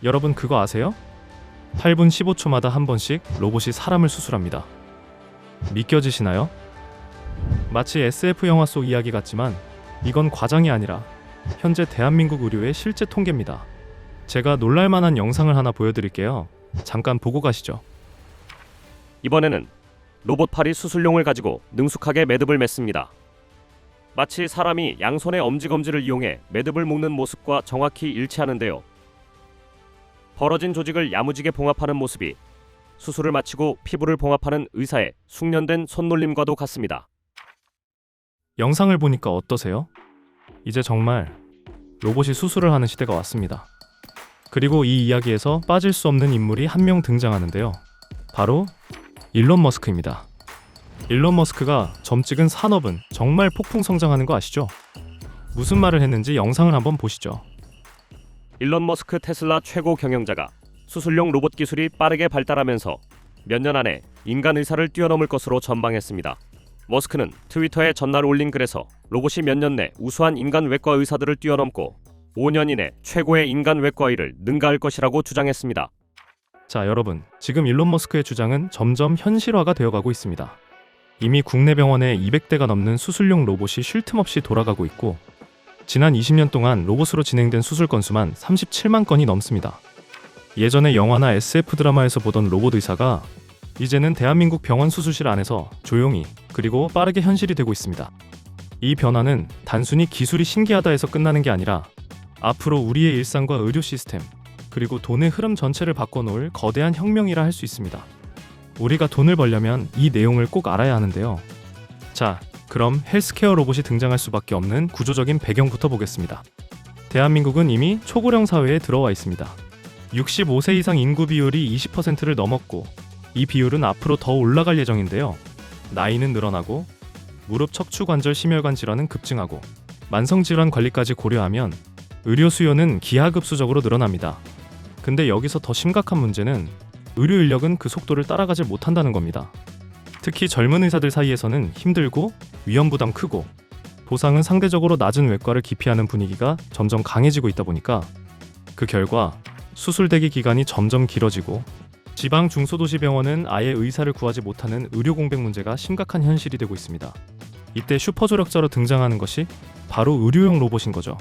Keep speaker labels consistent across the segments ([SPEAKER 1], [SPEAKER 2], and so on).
[SPEAKER 1] 여러분 그거 아세요? 8분 15초마다 한 번씩 로봇이 사람을 수술합니다. 믿겨지시나요? 마치 SF 영화 속 이야기 같지만 이건 과장이 아니라 현재 대한민국 의료의 실제 통계입니다. 제가 놀랄만한 영상을 하나 보여드릴게요. 잠깐 보고 가시죠.
[SPEAKER 2] 이번에는 로봇팔이 수술용을 가지고 능숙하게 매듭을 맺습니다. 마치 사람이 양손의 엄지검지를 이용해 매듭을 묶는 모습과 정확히 일치하는데요. 벌어진 조직을 야무지게 봉합하는 모습이 수술을 마치고 피부를 봉합하는 의사의 숙련된 손놀림과도 같습니다.
[SPEAKER 1] 영상을 보니까 어떠세요? 이제 정말 로봇이 수술을 하는 시대가 왔습니다. 그리고 이 이야기에서 빠질 수 없는 인물이 한 명 등장하는데요. 바로 일론 머스크입니다. 일론 머스크가 점 찍은 산업은 정말 폭풍 성장하는 거 아시죠? 무슨 말을 했는지 영상을 한번 보시죠.
[SPEAKER 2] 일론 머스크 테슬라 최고 경영자가 수술용 로봇 기술이 빠르게 발달하면서 몇 년 안에 인간 의사를 뛰어넘을 것으로 전망했습니다. 머스크는 트위터에 전날 올린 글에서 로봇이 몇 년 내 우수한 인간 외과 의사들을 뛰어넘고 5년 이내 최고의 인간 외과 의를 능가할 것이라고 주장했습니다.
[SPEAKER 1] 자, 여러분, 지금 일론 머스크의 주장은 점점 현실화가 되어가고 있습니다. 이미 국내 병원에 200대가 넘는 수술용 로봇이 쉴 틈 없이 돌아가고 있고 지난 20년 동안 로봇으로 진행된 수술 건수만 37만 건이 넘습니다. 예전에 영화나 SF 드라마에서 보던 로봇 의사가 이제는 대한민국 병원 수술실 안에서 조용히 그리고 빠르게 현실이 되고 있습니다. 이 변화는 단순히 기술이 신기하다 해서 끝나는 게 아니라 앞으로 우리의 일상과 의료 시스템 그리고 돈의 흐름 전체를 바꿔놓을 거대한 혁명이라 할 수 있습니다. 우리가 돈을 벌려면 이 내용을 꼭 알아야 하는데요. 자, 그럼 헬스케어 로봇이 등장할 수밖에 없는 구조적인 배경부터 보겠습니다. 대한민국은 이미 초고령 사회에 들어와 있습니다. 65세 이상 인구 비율이 20%를 넘었고 이 비율은 앞으로 더 올라갈 예정인데요. 나이는 늘어나고 무릎 척추관절 심혈관 질환은 급증하고 만성질환 관리까지 고려하면 의료 수요는 기하급수적으로 늘어납니다. 근데 여기서 더 심각한 문제는 의료 인력은 그 속도를 따라가지 못한다는 겁니다. 특히 젊은 의사들 사이에서는 힘들고 위험 부담 크고 보상은 상대적으로 낮은 외과를 기피하는 분위기가 점점 강해지고 있다 보니까 그 결과 수술 대기 기간이 점점 길어지고 지방 중소도시 병원은 아예 의사를 구하지 못하는 의료 공백 문제가 심각한 현실이 되고 있습니다. 이때 슈퍼조력자로 등장하는 것이 바로 의료용 로봇인 거죠.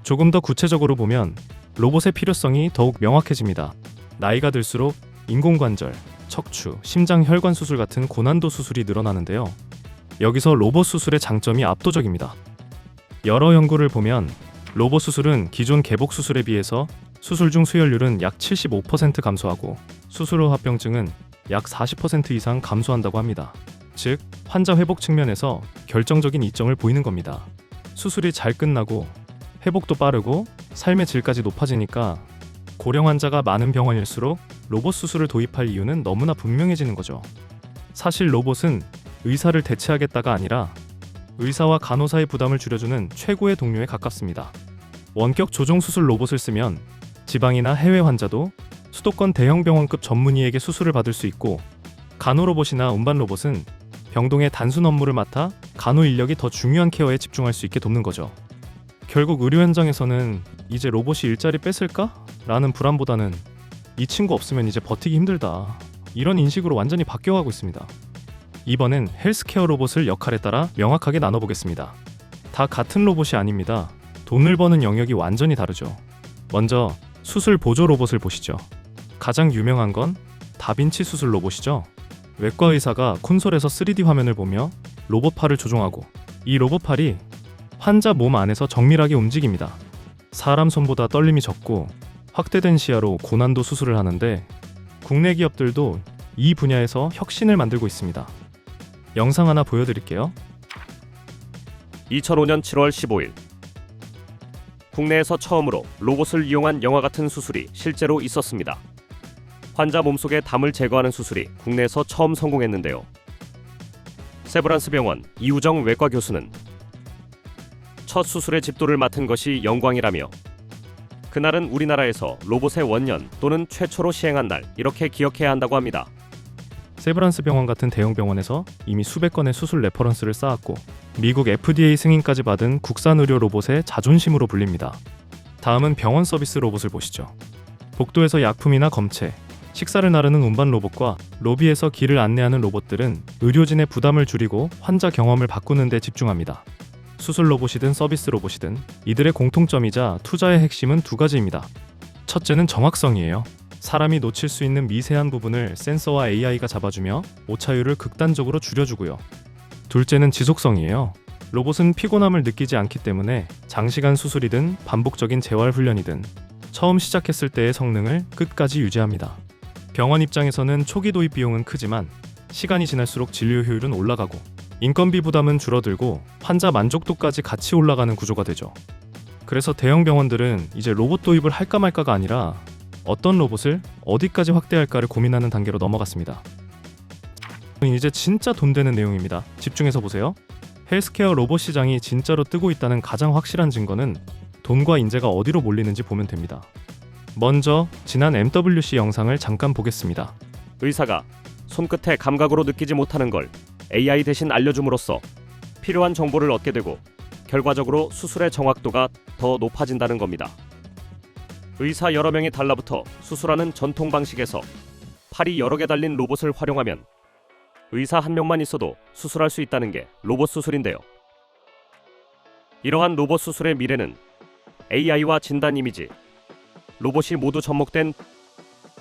[SPEAKER 1] 조금 더 구체적으로 보면 로봇의 필요성이 더욱 명확해집니다. 나이가 들수록 인공관절, 척추, 심장 혈관 수술 같은 고난도 수술이 늘어나는데요. 여기서 로봇 수술의 장점이 압도적입니다. 여러 연구를 보면 로봇 수술은 기존 개복 수술에 비해서 수술 중 수혈률은 약 75% 감소하고 수술 후 합병증은 약 40% 이상 감소한다고 합니다. 즉, 환자 회복 측면에서 결정적인 이점을 보이는 겁니다. 수술이 잘 끝나고 회복도 빠르고 삶의 질까지 높아지니까 고령 환자가 많은 병원일수록 로봇 수술을 도입할 이유는 너무나 분명해지는 거죠. 사실 로봇은 의사를 대체하겠다가 아니라 의사와 간호사의 부담을 줄여주는 최고의 동료에 가깝습니다. 원격 조종 수술 로봇을 쓰면 지방이나 해외 환자도 수도권 대형 병원급 전문의에게 수술을 받을 수 있고 간호 로봇이나 운반 로봇은 병동의 단순 업무를 맡아 간호 인력이 더 중요한 케어에 집중할 수 있게 돕는 거죠. 결국 의료 현장에서는 이제 로봇이 일자리 뺏을까? 라는 불안보다는 이 친구 없으면 이제 버티기 힘들다. 이런 인식으로 완전히 바뀌어가고 있습니다. 이번엔 헬스케어 로봇을 역할에 따라 명확하게 나눠보겠습니다. 다 같은 로봇이 아닙니다. 돈을 버는 영역이 완전히 다르죠. 먼저 수술 보조 로봇을 보시죠. 가장 유명한 건 다빈치 수술 로봇이죠. 외과 의사가 콘솔에서 3D 화면을 보며 로봇팔을 조종하고 이 로봇팔이 환자 몸 안에서 정밀하게 움직입니다. 사람 손보다 떨림이 적고 확대된 시야로 고난도 수술을 하는데 국내 기업들도 이 분야에서 혁신을 만들고 있습니다. 영상 하나 보여드릴게요.
[SPEAKER 2] 2005년 7월 15일 국내에서 처음으로 로봇을 이용한 영화 같은 수술이 실제로 있었습니다. 환자 몸속의 담을 제거하는 수술이 국내에서 처음 성공했는데요. 세브란스 병원 이우정 외과 교수는 첫 수술의 집도를 맡은 것이 영광이라며 그날은 우리나라에서 로봇의 원년 또는 최초로 시행한 날 이렇게 기억해야 한다고 합니다.
[SPEAKER 1] 세브란스 병원 같은 대형 병원에서 이미 수백 건의 수술 레퍼런스를 쌓았고 미국 FDA 승인까지 받은 국산 의료 로봇의 자존심으로 불립니다. 다음은 병원 서비스 로봇을 보시죠. 복도에서 약품이나 검체, 식사를 나르는 운반 로봇과 로비에서 길을 안내하는 로봇들은 의료진의 부담을 줄이고 환자 경험을 바꾸는 데 집중합니다. 수술 로봇이든 서비스 로봇이든 이들의 공통점이자 투자의 핵심은 두 가지입니다. 첫째는 정확성이에요. 사람이 놓칠 수 있는 미세한 부분을 센서와 AI가 잡아주며 오차율을 극단적으로 줄여주고요. 둘째는 지속성이에요. 로봇은 피곤함을 느끼지 않기 때문에 장시간 수술이든 반복적인 재활 훈련이든 처음 시작했을 때의 성능을 끝까지 유지합니다. 병원 입장에서는 초기 도입 비용은 크지만 시간이 지날수록 진료 효율은 올라가고 인건비 부담은 줄어들고 환자 만족도까지 같이 올라가는 구조가 되죠. 그래서 대형 병원들은 이제 로봇 도입을 할까 말까가 아니라 어떤 로봇을 어디까지 확대할까를 고민하는 단계로 넘어갔습니다. 이제 진짜 돈 되는 내용입니다. 집중해서 보세요. 헬스케어 로봇 시장이 진짜로 뜨고 있다는 가장 확실한 증거는 돈과 인재가 어디로 몰리는지 보면 됩니다. 먼저 지난 MWC 영상을 잠깐 보겠습니다.
[SPEAKER 2] 의사가 손끝의 감각으로 느끼지 못하는 걸 AI 대신 알려줌으로써 필요한 정보를 얻게 되고 결과적으로 수술의 정확도가 더 높아진다는 겁니다. 의사 여러 명이 달라붙어 수술하는 전통 방식에서 팔이 여러 개 달린 로봇을 활용하면 의사 한 명만 있어도 수술할 수 있다는 게 로봇 수술인데요. 이러한 로봇 수술의 미래는 AI와 진단 이미지, 로봇이 모두 접목된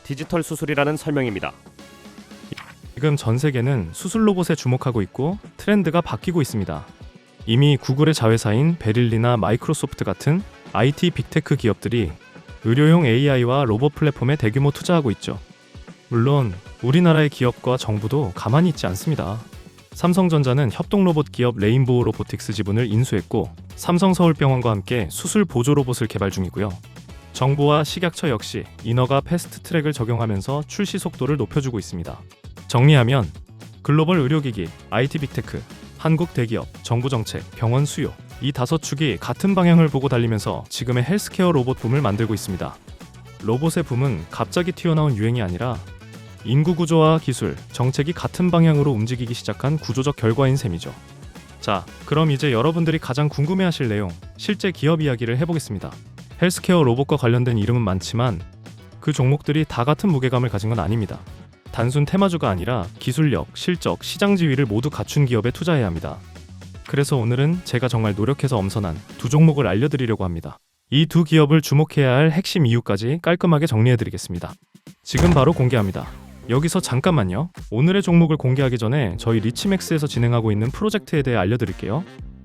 [SPEAKER 2] 디지털 수술이라는 설명입니다.
[SPEAKER 1] 지금 전 세계는 수술 로봇에 주목하고 있고 트렌드가 바뀌고 있습니다. 이미 구글의 자회사인 베릴리나 마이크로소프트 같은 IT 빅테크 기업들이 의료용 AI와 로봇 플랫폼에 대규모 투자하고 있죠. 물론 우리나라의 기업과 정부도 가만히 있지 않습니다. 삼성전자는 협동 로봇 기업 레인보우 로보틱스 지분을 인수했고 삼성서울병원과 함께 수술 보조 로봇을 개발 중이고요. 정부와 식약처 역시 인허가 패스트 트랙을 적용하면서 출시 속도를 높여주고 있습니다. 정리하면 글로벌 의료기기, IT 빅테크, 한국 대기업, 정부 정책, 병원 수요 이 다섯 축이 같은 방향을 보고 달리면서 지금의 헬스케어 로봇 붐을 만들고 있습니다. 로봇의 붐은 갑자기 튀어나온 유행이 아니라 인구 구조와 기술, 정책이 같은 방향으로 움직이기 시작한 구조적 결과인 셈이죠. 자, 그럼 이제 여러분들이 가장 궁금해하실 내용, 실제 기업 이야기를 해보겠습니다. 헬스케어 로봇과 관련된 이름은 많지만 그 종목들이 다 같은 무게감을 가진 건 아닙니다. 단순 테마주가 아니라 기술력, 실적, 시장 지위를 모두 갖춘 기업에 투자해야 합니다. 그래서 오늘은 제가 정말 노력해서 엄선한 두 종목을 알려드리려고 합니다. 이 두 기업을 주목해야 할 핵심 이유까지 깔끔하게 정리해드리겠습니다. 지금 바로 공개합니다. 여기서 잠깐만요. 오늘의 종목을 공개하기 전에 저희 리치맥스에서 진행하고 있는 프로젝트에 대해 알려드릴게요.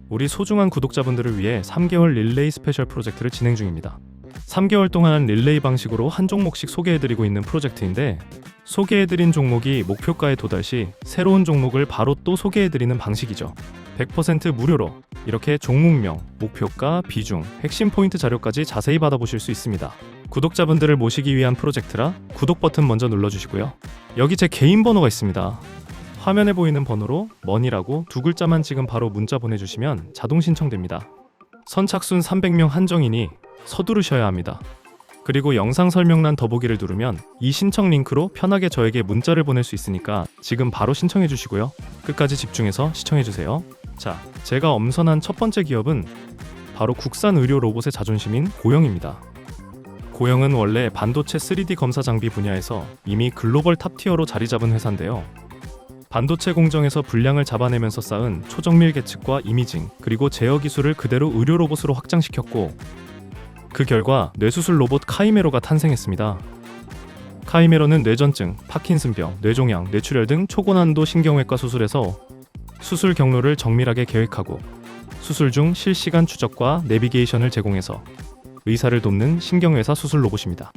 [SPEAKER 1] 우리 소중한 구독자분들을 위해 3개월 릴레이 스페셜 프로젝트를 진행 중입니다. 3개월 동안 릴레이 방식으로 한 종목씩 소개해드리고 있는 프로젝트인데 소개해드린 종목이 목표가에 도달 시 새로운 종목을 바로 또 소개해드리는 방식이죠. 100% 무료로 이렇게 종목명, 목표가, 비중, 핵심 포인트 자료까지 자세히 받아보실 수 있습니다. 구독자분들을 모시기 위한 프로젝트라 구독 버튼 먼저 눌러주시고요. 여기 제 개인 번호가 있습니다. 화면에 보이는 번호로 머니라고 두 글자만 지금 바로 문자 보내주시면 자동 신청됩니다. 선착순 300명 한정이니 서두르셔야 합니다. 그리고 영상 설명란 더보기를 누르면 이 신청 링크로 편하게 저에게 문자를 보낼 수 있으니까 지금 바로 신청해 주시고요. 끝까지 집중해서 시청해 주세요. 자, 제가 엄선한 첫 번째 기업은 바로 국산 의료 로봇의 자존심인 고영입니다. 고영은 원래 반도체 3D 검사 장비 분야에서 이미 글로벌 탑티어로 자리 잡은 회사인데요. 반도체 공정에서 분량을 잡아내면서 쌓은 초정밀 계측과 이미징, 그리고 제어 기술을 그대로 의료 로봇으로 확장시켰고 그 결과 뇌수술 로봇 카이메로가 탄생했습니다. 카이메로는 뇌전증, 파킨슨병, 뇌종양, 뇌출혈 등 초고난도 신경외과 수술에서 수술 경로를 정밀하게 계획하고 수술 중 실시간 추적과 내비게이션을 제공해서 의사를 돕는 신경외사 수술 로봇입니다.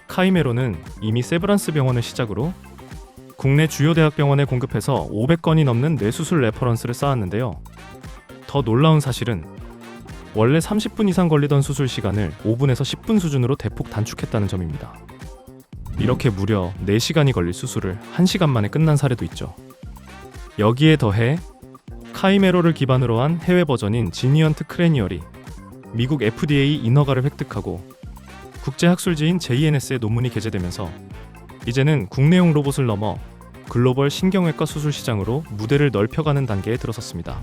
[SPEAKER 1] 카이메로는 이미 세브란스 병원을 시작으로 국내 주요 대학병원에 공급해서 500건이 넘는 뇌수술 레퍼런스를 쌓았는데요. 더 놀라운 사실은 원래 30분 이상 걸리던 수술 시간을 5분에서 10분 수준으로 대폭 단축했다는 점입니다. 이렇게 무려 4시간이 걸릴 수술을 1시간 만에 끝난 사례도 있죠. 여기에 더해 카이메로를 기반으로 한 해외 버전인 지니언트 크레니얼이 미국 FDA 인허가를 획득하고 국제학술지인 JNS에 논문이 게재되면서 이제는 국내용 로봇을 넘어 글로벌 신경외과 수술 시장으로 무대를 넓혀가는 단계에 들어섰습니다.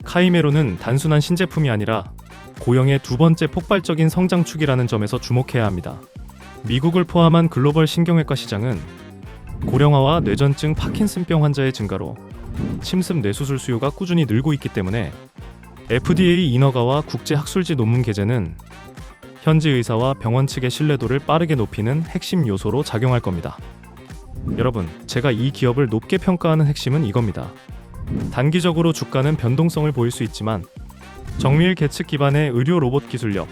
[SPEAKER 1] 카이메로는 단순한 신제품이 아니라 고영의 두 번째 폭발적인 성장축이라는 점에서 주목해야 합니다. 미국을 포함한 글로벌 신경외과 시장은 고령화와 뇌전증 파킨슨병 환자의 증가로 침습 뇌수술 수요가 꾸준히 늘고 있기 때문에 FDA 인허가와 국제학술지 논문 게재는 현지 의사와 병원 측의 신뢰도를 빠르게 높이는 핵심 요소로 작용할 겁니다. 여러분, 제가 이 기업을 높게 평가하는 핵심은 이겁니다. 단기적으로 주가는 변동성을 보일 수 있지만 정밀 계측 기반의 의료 로봇 기술력,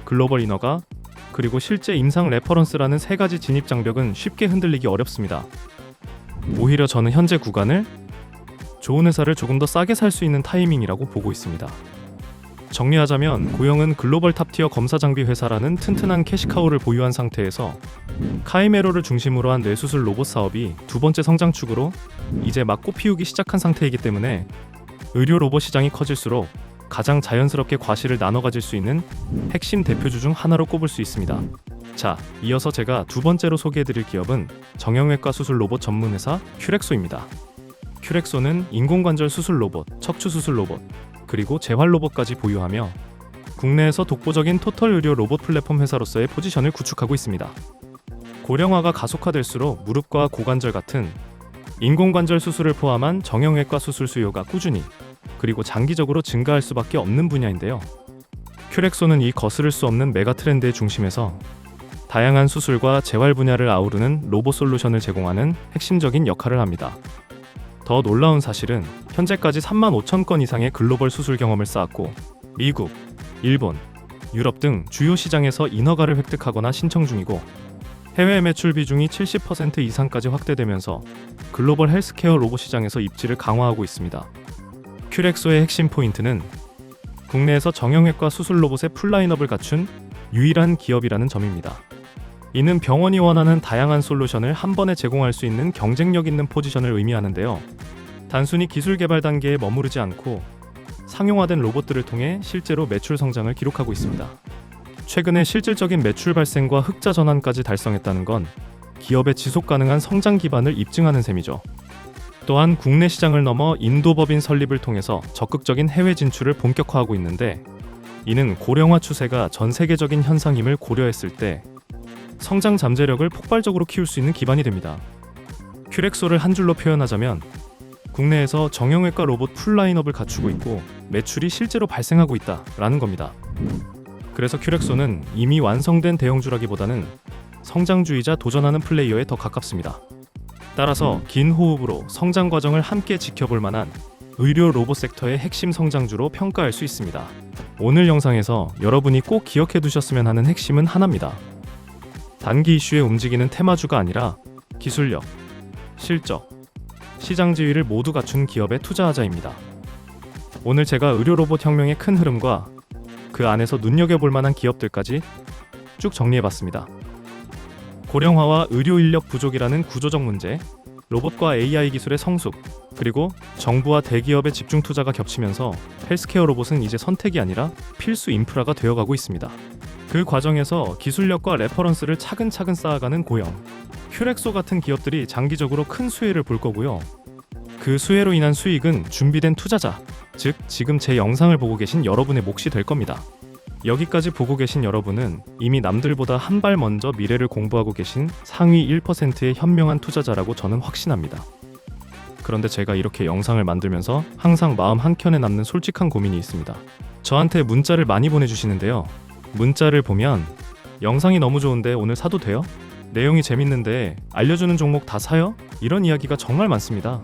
[SPEAKER 1] 글로벌 인허가, 그리고 실제 임상 레퍼런스라는 세 가지 진입 장벽은 쉽게 흔들리기 어렵습니다. 오히려 저는 현재 구간을 좋은 회사를 조금 더 싸게 살 수 있는 타이밍이라고 보고 있습니다. 정리하자면 고영은 글로벌 탑티어 검사 장비 회사라는 튼튼한 캐시카우를 보유한 상태에서 카이메로를 중심으로 한 뇌수술 로봇 사업이 두 번째 성장축으로 이제 막 꽃피우기 시작한 상태이기 때문에 의료 로봇 시장이 커질수록 가장 자연스럽게 과실을 나눠 가질 수 있는 핵심 대표주 중 하나로 꼽을 수 있습니다. 자, 이어서 제가 두 번째로 소개해드릴 기업은 정형외과 수술 로봇 전문 회사 큐렉소입니다. 큐렉소는 인공관절 수술 로봇, 척추 수술 로봇, 그리고 재활 로봇까지 보유하며 국내에서 독보적인 토털 의료 로봇 플랫폼 회사로서의 포지션을 구축하고 있습니다. 고령화가 가속화될수록 무릎과 고관절 같은 인공관절 수술을 포함한 정형외과 수술 수요가 꾸준히 그리고 장기적으로 증가할 수밖에 없는 분야인데요. 큐렉소는 이 거스를 수 없는 메가 트렌드의 중심에서 다양한 수술과 재활 분야를 아우르는 로봇 솔루션을 제공하는 핵심적인 역할을 합니다. 더 놀라운 사실은 현재까지 35,000건 이상의 글로벌 수술 경험을 쌓았고 미국, 일본, 유럽 등 주요 시장에서 인허가를 획득하거나 신청 중이고 해외 매출 비중이 70% 이상까지 확대되면서 글로벌 헬스케어 로봇 시장에서 입지를 강화하고 있습니다. 큐렉소의 핵심 포인트는 국내에서 정형외과 수술 로봇의 풀라인업을 갖춘 유일한 기업이라는 점입니다. 이는 병원이 원하는 다양한 솔루션을 한 번에 제공할 수 있는 경쟁력 있는 포지션을 의미하는데요. 단순히 기술 개발 단계에 머무르지 않고 상용화된 로봇들을 통해 실제로 매출 성장을 기록하고 있습니다. 최근에 실질적인 매출 발생과 흑자 전환까지 달성했다는 건 기업의 지속 가능한 성장 기반을 입증하는 셈이죠. 또한 국내 시장을 넘어 인도 법인 설립을 통해서 적극적인 해외 진출을 본격화하고 있는데 이는 고령화 추세가 전 세계적인 현상임을 고려했을 때 성장 잠재력을 폭발적으로 키울 수 있는 기반이 됩니다. 큐렉소를 한 줄로 표현하자면 국내에서 정형외과 로봇 풀라인업을 갖추고 있고 매출이 실제로 발생하고 있다라는 겁니다. 그래서 큐렉소는 이미 완성된 대형주라기보다는 성장주이자 도전하는 플레이어에 더 가깝습니다. 따라서 긴 호흡으로 성장 과정을 함께 지켜볼 만한 의료 로봇 섹터의 핵심 성장주로 평가할 수 있습니다. 오늘 영상에서 여러분이 꼭 기억해 두셨으면 하는 핵심은 하나입니다. 단기 이슈에 움직이는 테마주가 아니라 기술력, 실적, 시장 지위를 모두 갖춘 기업에 투자하자입니다. 오늘 제가 의료 로봇 혁명의 큰 흐름과 그 안에서 눈여겨볼 만한 기업들까지 쭉 정리해봤습니다. 고령화와 의료 인력 부족이라는 구조적 문제, 로봇과 AI 기술의 성숙, 그리고 정부와 대기업의 집중 투자가 겹치면서 헬스케어 로봇은 이제 선택이 아니라 필수 인프라가 되어가고 있습니다. 그 과정에서 기술력과 레퍼런스를 차근차근 쌓아가는 고영, 큐렉소 같은 기업들이 장기적으로 큰 수혜를 볼 거고요. 그 수혜로 인한 수익은 준비된 투자자, 즉 지금 제 영상을 보고 계신 여러분의 몫이 될 겁니다. 여기까지 보고 계신 여러분은 이미 남들보다 한 발 먼저 미래를 공부하고 계신 상위 1%의 현명한 투자자라고 저는 확신합니다. 그런데 제가 이렇게 영상을 만들면서 항상 마음 한켠에 남는 솔직한 고민이 있습니다. 저한테 문자를 많이 보내주시는데요. 문자를 보면 영상이 너무 좋은데 오늘 사도 돼요? 내용이 재밌는데 알려주는 종목 다 사요? 이런 이야기가 정말 많습니다.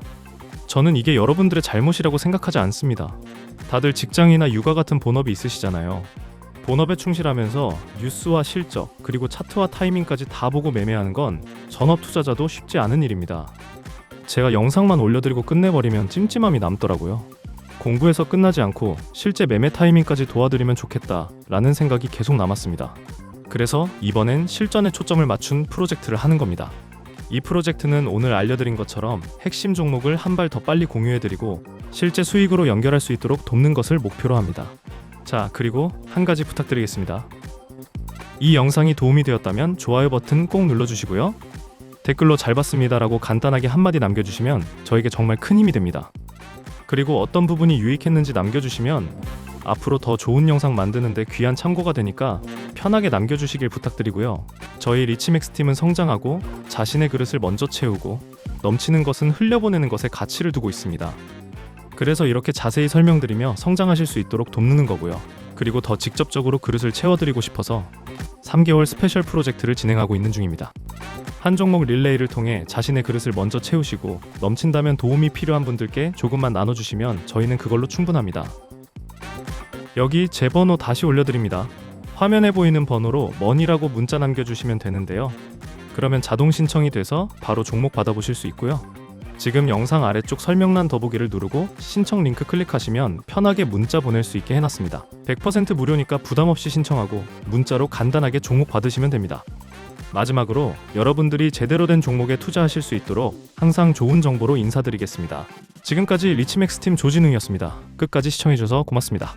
[SPEAKER 1] 저는 이게 여러분들의 잘못이라고 생각하지 않습니다. 다들 직장이나 육아 같은 본업이 있으시잖아요. 본업에 충실하면서 뉴스와 실적, 그리고 차트와 타이밍까지 다 보고 매매하는 건 전업 투자자도 쉽지 않은 일입니다. 제가 영상만 올려드리고 끝내버리면 찜찜함이 남더라고요. 공부해서 끝나지 않고 실제 매매 타이밍까지 도와드리면 좋겠다라는 생각이 계속 남았습니다. 그래서 이번엔 실전에 초점을 맞춘 프로젝트를 하는 겁니다. 이 프로젝트는 오늘 알려드린 것처럼 핵심 종목을 한 발 더 빨리 공유해드리고 실제 수익으로 연결할 수 있도록 돕는 것을 목표로 합니다. 자, 그리고 한 가지 부탁드리겠습니다. 이 영상이 도움이 되었다면 좋아요 버튼 꼭 눌러주시고요. 댓글로 잘 봤습니다라고 간단하게 한마디 남겨주시면 저에게 정말 큰 힘이 됩니다. 그리고 어떤 부분이 유익했는지 남겨주시면 앞으로 더 좋은 영상 만드는데 귀한 참고가 되니까 편하게 남겨주시길 부탁드리고요. 저희 리치맥스 팀은 성장하고 자신의 그릇을 먼저 채우고 넘치는 것은 흘려보내는 것에 가치를 두고 있습니다. 그래서 이렇게 자세히 설명드리며 성장하실 수 있도록 돕는 거고요. 그리고 더 직접적으로 그릇을 채워드리고 싶어서 3개월 스페셜 프로젝트를 진행하고 있는 중입니다. 한 종목 릴레이를 통해 자신의 그릇을 먼저 채우시고 넘친다면 도움이 필요한 분들께 조금만 나눠주시면 저희는 그걸로 충분합니다. 여기 제 번호 다시 올려드립니다. 화면에 보이는 번호로 머니라고 문자 남겨주시면 되는데요. 그러면 자동 신청이 돼서 바로 종목 받아보실 수 있고요. 지금 영상 아래쪽 설명란 더보기를 누르고 신청 링크 클릭하시면 편하게 문자 보낼 수 있게 해놨습니다. 100% 무료니까 부담없이 신청하고 문자로 간단하게 종목 받으시면 됩니다. 마지막으로 여러분들이 제대로 된 종목에 투자하실 수 있도록 항상 좋은 정보로 인사드리겠습니다. 지금까지 리치맥스 팀 조진웅이었습니다. 끝까지 시청해주셔서 고맙습니다.